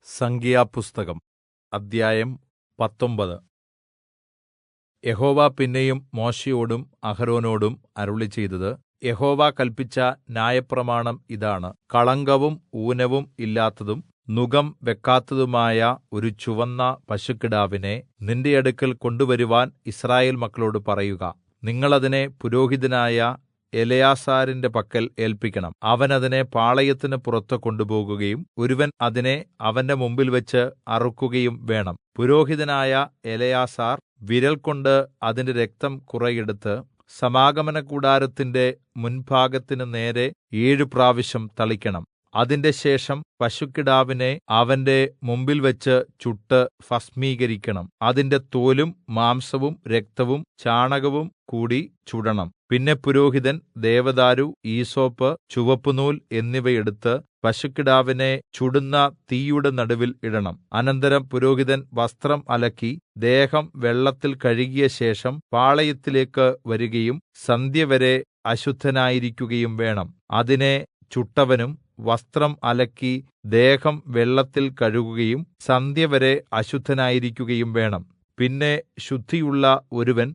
സംഖ്യാപുസ്തകം അദ്ധ്യായം 19. യഹോവ പിന്നെയും മോശെയോടും അഹരോനോടും അരുളിച്ചെയ്തത്, യഹോവ കല്പിച്ച ന്യായപ്രമാണം ഇതാണ്. കളങ്കവും ഊനവും ഇല്ലാത്തതും നുകം വെക്കാത്തതുമായ ഒരു ചുവന്ന പശുക്കിടാവിനെ നിന്റെ അടുക്കൽ കൊണ്ടുവരുവാൻ യിസ്രായേൽ മക്കളോട് പറയുക. നിങ്ങൾ അതിനെ പുരോഹിതനായ എലെയാസാരിന്റെ പക്കൽ ഏല്പിക്കണം. അവൻ അതിനെ പാളയത്തിന് പുറത്ത് കൊണ്ടുപോകുകയും ഒരുവൻ അതിനെ അവന്റെ മുമ്പിൽവച്ച് അറുക്കുകയും വേണം. പുരോഹിതനായ എലെയാസാർ വിരൽകൊണ്ട് അതിന്റെ രക്തം കുറെ എടുത്ത് സമാഗമനകൂടാരത്തിന്റെ മുൻഭാഗത്തിന് നേരെ 7 പ്രാവശ്യം തളിക്കണം. അതിന്റെ ശേഷം പശുക്കിടാവിനെ അവന്റെ മുമ്പിൽവച്ച് ചുട്ട് ഭസ്മീകരിക്കണം. അതിന്റെ തോലും മാംസവും രക്തവും ചാണകവും കൂടി ചുടണം. പിന്നെ പുരോഹിതൻ ദേവദാരു, ഈസോപ്പ്, ചുവപ്പുനൂൽ എന്നിവ എടുത്ത് പശുക്കിടാവിനെ ചുടുന്ന തീയുടെ നടുവിൽ ഇടണം. അനന്തരം പുരോഹിതൻ വസ്ത്രം അലക്കി ദേഹം വെള്ളത്തിൽ കഴുകിയ ശേഷം പാളയത്തിലേക്ക് വരികയും സന്ധ്യവരെ അശുദ്ധനായിരിക്കുകയും വേണം. അതിനെ ചുട്ടവനും വസ്ത്രം അലക്കി ദേഹം വെള്ളത്തിൽ കഴുകുകയും സന്ധ്യവരെ അശുദ്ധനായിരിക്കുകയും വേണം. പിന്നെ ശുദ്ധിയുള്ള ഒരുവൻ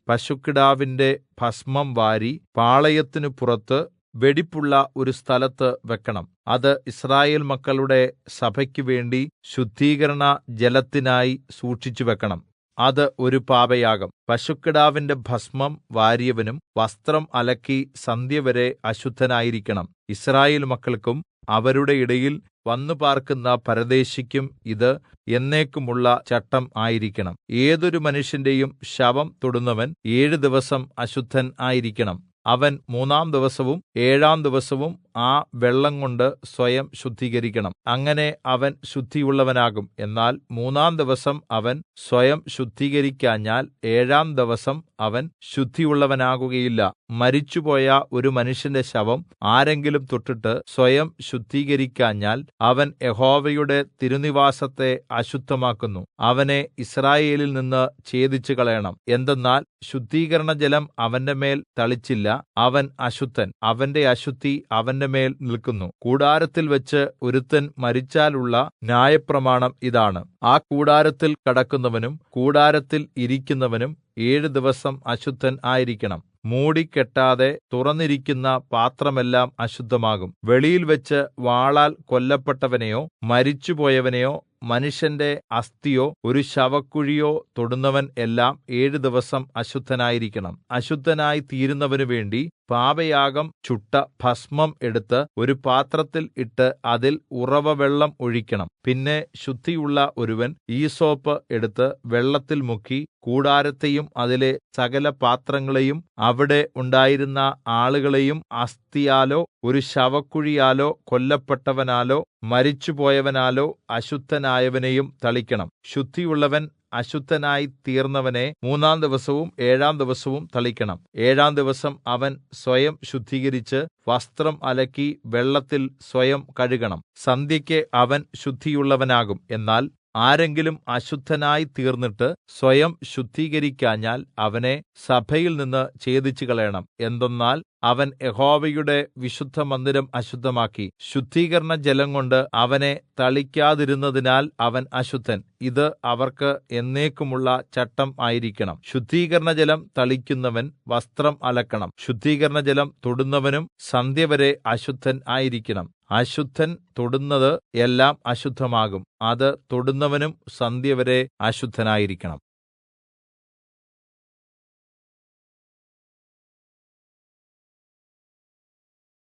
പശുക്കിടാവിന്റെ ഭസ്മം വാരി പാളയത്തിനു പുറത്ത് വെടിപ്പുള്ള ഒരു സ്ഥലത്ത് വെക്കണം. അത് യിസ്രായേൽ മക്കളുടെ സഭയ്ക്കുവേണ്ടി ശുദ്ധീകരണ ജലത്തിനായി സൂക്ഷിച്ചുവെക്കണം. അത് ഒരു പാപയാഗം. പശുക്കിടാവിന്റെ ഭസ്മം വാരിയവനും വസ്ത്രം അലക്കി സന്ധ്യവരെ അശുദ്ധനായിരിക്കണം. യിസ്രായേൽ മക്കൾക്കും അവരുടെ ഇടയിൽ വന്നുപാർക്കുന്ന പരദേശിക്കും ഇത് എന്നേക്കുമുള്ള ചട്ടം ആയിരിക്കണം. ഏതൊരു മനുഷ്യന്റെയും ശവം തൊടുന്നവൻ 7 ദിവസം അശുദ്ധൻ ആയിരിക്കണം. അവൻ 3-ാം ദിവസവും 7-ാം ദിവസവും ആ വെള്ളംകൊണ്ട് സ്വയം ശുദ്ധീകരിക്കണം. അങ്ങനെ അവൻ ശുദ്ധിയുള്ളവനാകും. എന്നാൽ 3-ാം ദിവസം അവൻ സ്വയം ശുദ്ധീകരിക്കാഞ്ഞാൽ 7-ാം ദിവസം അവൻ ശുദ്ധിയുള്ളവനാകുകയില്ല. മരിച്ചുപോയ ഒരു മനുഷ്യന്റെ ശവം ആരെങ്കിലും തൊട്ടിട്ട് സ്വയം ശുദ്ധീകരിക്കാഞ്ഞാൽ അവൻ യഹോവയുടെ തിരുനിവാസത്തെ അശുദ്ധമാക്കുന്നു. അവനെ യിസ്രായേലിൽ നിന്ന് ഛേദിച്ചു കളയണം. എന്തെന്നാൽ ശുദ്ധീകരണജലം അവന്റെ മേൽ തളിച്ചില്ല. അവൻ അശുദ്ധൻ. അവന്റെ അശുദ്ധി അവന്റെ മേൽ നിൽക്കുന്നു. കൂടാരത്തിൽ വെച്ച് ഒരുത്തൻ മരിച്ചാലുള്ള ന്യായപ്രമാണം ഇതാണ്. ആ കൂടാരത്തിൽ കടക്കുന്നവനും കൂടാരത്തിൽ ഇരിക്കുന്നവനും 7 ദിവസം അശുദ്ധൻ ആയിരിക്കണം. മൂടിക്കെട്ടാതെ തുറന്നിരിക്കുന്ന പാത്രമെല്ലാം അശുദ്ധമാകും. വെളിയിൽ വെച്ച് വാളാൽ കൊല്ലപ്പെട്ടവനെയോ മരിച്ചുപോയവനെയോ മനുഷ്യന്റെ അസ്ഥിയോ ഒരു ശവക്കുഴിയോ തൊടുന്നവൻ എല്ലാം 7 ദിവസം അശുദ്ധനായിരിക്കണം. അശുദ്ധനായി തീരുന്നവനു വേണ്ടി പാപയാഗം ചുട്ട ഭസ്മം എടുത്ത് ഒരു പാത്രത്തിൽ ഇട്ട് അതിൽ ഉറവവെള്ളം ഒഴിക്കണം. പിന്നെ ശുദ്ധിയുള്ള ഒരുവൻ ഈസോപ്പ് എടുത്ത് വെള്ളത്തിൽ മുക്കി കൂടാരത്തെയും അതിലെ സകല പാത്രങ്ങളെയും അവിടെ ഉണ്ടായിരുന്ന ആളുകളെയും അസ്ഥിയാലോ ഒരു ശവക്കുഴിയാലോ കൊല്ലപ്പെട്ടവനാലോ മരിച്ചുപോയവനാലോ അശുദ്ധനായവനെയും തളിക്കണം. ശുദ്ധിയുള്ളവൻ അശുദ്ധനായി തീർന്നവനെ 3-ാം ദിവസവും 7-ാം ദിവസവും തളിക്കണം. 7-ാം ദിവസം അവൻ സ്വയം ശുദ്ധീകരിച്ച് വസ്ത്രം അലക്കി വെള്ളത്തിൽ സ്വയം കഴുകണം. സന്ധ്യയ്ക്ക് അവൻ ശുദ്ധിയുള്ളവനാകും. എന്നാൽ ആരെങ്കിലും അശുദ്ധനായി തീർന്നിട്ട് സ്വയം ശുദ്ധീകരിക്കാഞ്ഞാൽ അവനെ സഭയിൽ നിന്ന് ഛേദിച്ചു കളയണം. എന്തെന്നാൽ അവൻ യഹോവയുടെ വിശുദ്ധമന്ദിരം അശുദ്ധമാക്കി. ശുദ്ധീകരണ ജലം കൊണ്ട് അവനെ തളിക്കാതിരുന്നതിനാൽ അവൻ അശുദ്ധൻ. ഇത് അവർക്ക് എന്നേക്കുമുള്ള ചട്ടം ആയിരിക്കണം. ശുദ്ധീകരണജലം തളിക്കുന്നവൻ വസ്ത്രം അലക്കണം. ശുദ്ധീകരണജലം തൊടുന്നവനും സന്ധ്യവരെ അശുദ്ധൻ ആയിരിക്കണം. അശുദ്ധൻ തൊടുന്നത് എല്ലാം അശുദ്ധമാകും. അത് തൊടുന്നവനും സന്ധ്യവരെ അശുദ്ധനായിരിക്കണം.